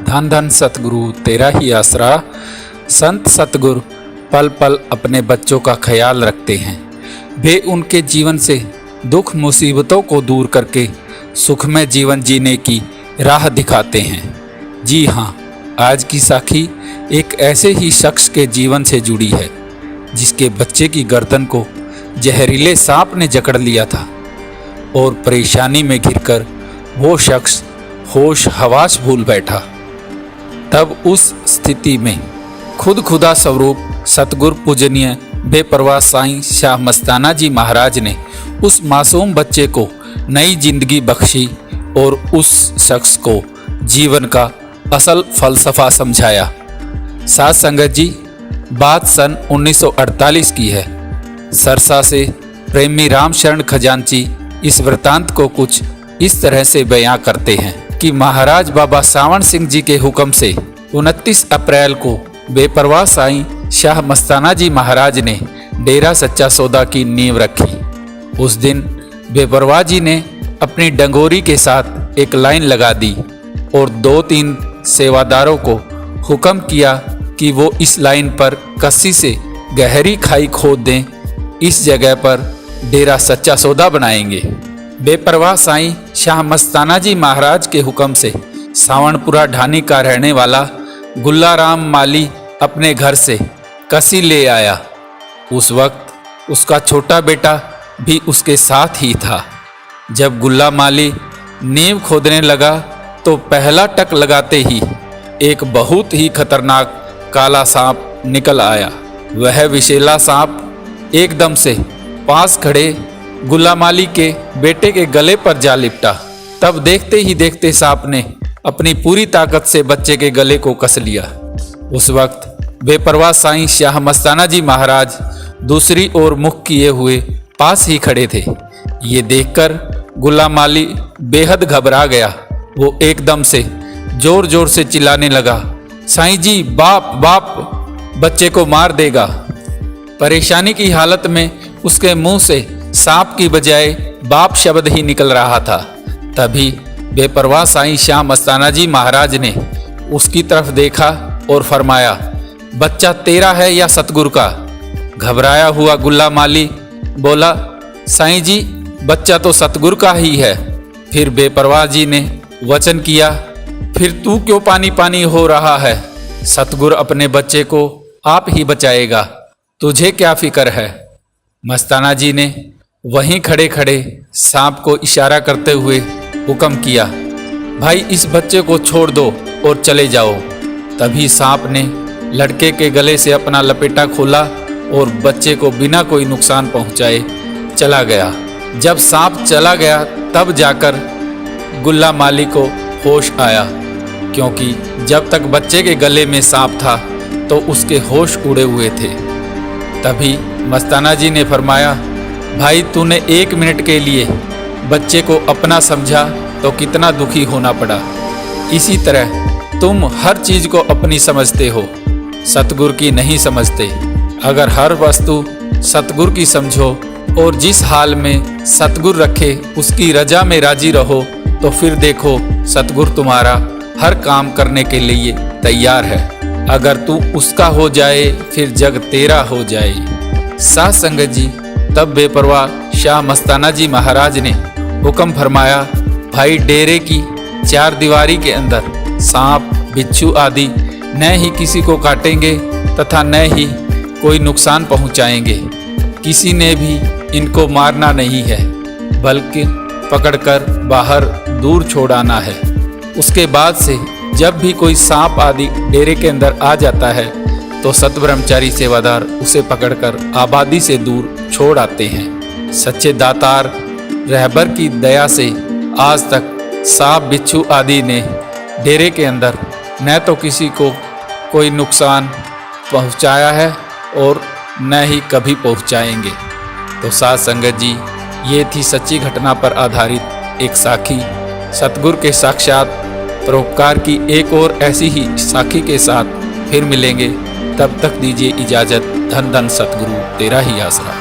धन धन सतगुरु तेरा ही आसरा। संत सतगुरु पल पल अपने बच्चों का ख्याल रखते हैं। वे उनके जीवन से दुख मुसीबतों को दूर करके सुखमय जीवन जीने की राह दिखाते हैं। जी हाँ, आज की साखी एक ऐसे ही शख्स के जीवन से जुड़ी है जिसके बच्चे की गर्दन को जहरीले सांप ने जकड़ लिया था और परेशानी में घिरकर वो शख्स होश हवास भूल बैठा। तब उस स्थिति में खुद खुदा स्वरूप सतगुरु पूजनीय बेपरवाह साईं शाह मस्ताना जी महाराज ने उस मासूम बच्चे को नई जिंदगी बख्शी और उस शख्स को जीवन का असल फलसफा समझाया। साथ संगत जी, बात सन 1948 की है। सरसा से प्रेमी राम शरण खजांची इस वृतांत को कुछ इस तरह से बयां करते हैं कि महाराज बाबा सावण सिंह जी के हुक्म से 29 अप्रैल को बेपरवाह साईं शाह मस्ताना जी महाराज ने डेरा सच्चा सौदा की नींव रखी। उस दिन बेपरवाह जी ने अपनी डंगोरी के साथ एक लाइन लगा दी और 2-3 सेवादारों को हुक्म किया कि वो इस लाइन पर कस्सी से गहरी खाई खोद दें। इस जगह पर डेरा सच्चा सौदा बनाएंगे। बेपरवाह साईं शाह मस्ताना जी महाराज के हुक्म से सावणपुरा ढानी का रहने वाला गुल्लाराम माली अपने घर से कसी ले आया। उस वक्त उसका छोटा बेटा भी उसके साथ ही था। जब गुल्ला माली नींव खोदने लगा तो पहला टक लगाते ही एक बहुत ही खतरनाक काला सांप निकल आया। वह विषैला सांप एकदम से पास खड़े गुल्ला माली के बेटे के गले पर जा लिपटा। तब देखते ही देखते सांप ने अपनी पूरी ताकत से बच्चे के गले को कस लिया। उस वक्त बेपरवाह साईं शाह मस्ताना जी महाराज दूसरी ओर मुख किए हुए पास ही खड़े थे। ये देखकर गुल्ला माली बेहद घबरा गया। वो एकदम से जोर जोर से चिल्लाने लगा, साईं जी, बाप बाप, बच्चे को मार देगा। परेशानी की हालत में उसके मुंह से सांप की बजाय बाप शब्द ही निकल रहा था। तभी बेपरवाह साईं शाह मस्ताना जी महाराज ने उसकी तरफ देखा और फरमाया, बच्चा तेरा है या सतगुरु का? घबराया हुआ गुल्ला माली बोला, साईं जी, बच्चा तो सतगुरु का ही है। फिर बेपरवाह जी ने वचन किया, फिर तू क्यों पानी पानी हो रहा है? सतगुरु अपने बच्चे को आप ही बचाएगा, तुझे क्या फिक्र है? मस्ताना जी ने वहीं खड़े खड़े सांप को इशारा करते हुए हुक्म किया, भाई इस बच्चे को छोड़ दो और चले जाओ। तभी सांप ने लड़के के गले से अपना लपेटा खोला और बच्चे को बिना कोई नुकसान पहुंचाए चला गया। जब सांप चला गया तब जाकर गुल्ला माली को होश आया, क्योंकि जब तक बच्चे के गले में सांप था तो उसके होश उड़े हुए थे। तभी मस्ताना जी ने फरमाया, भाई तूने 1 मिनट के लिए बच्चे को अपना समझा तो कितना दुखी होना पड़ा। इसी तरह तुम हर चीज को अपनी समझते हो, सतगुरु की नहीं समझते। अगर हर वस्तु सतगुरु की समझो और जिस हाल में सतगुरु रखे उसकी रजा में राजी रहो तो फिर देखो सतगुरु तुम्हारा हर काम करने के लिए तैयार है। अगर तू उसका हो जाए फिर जग तेरा हो जाए। साथ संगत जी, तब बेपरवाह शाह मस्ताना जी महाराज ने हुक्म फरमाया, भाई डेरे की 4 दीवारी के अंदर सांप बिच्छू आदि न ही किसी को काटेंगे तथा न ही कोई नुकसान पहुंचाएंगे। किसी ने भी इनको मारना नहीं है, बल्कि पकड़कर बाहर दूर छोड़ाना है। उसके बाद से जब भी कोई सांप आदि डेरे के अंदर आ जाता है तो सतब्रह्मचारी सेवादार उसे पकड़कर आबादी से दूर छोड़ आते हैं। सच्चे दातार रहबर की दया से आज तक सांप बिच्छू आदि ने डेरे के अंदर न तो किसी को कोई नुकसान पहुंचाया है और न ही कभी पहुंचाएंगे। तो साथ संगत जी, ये थी सच्ची घटना पर आधारित एक साखी। सतगुरु के साक्षात परोपकार की एक और ऐसी ही साखी के साथ फिर मिलेंगे। तब तक दीजिए इजाज़त। धन धन सतगुरु तेरा ही आसरा।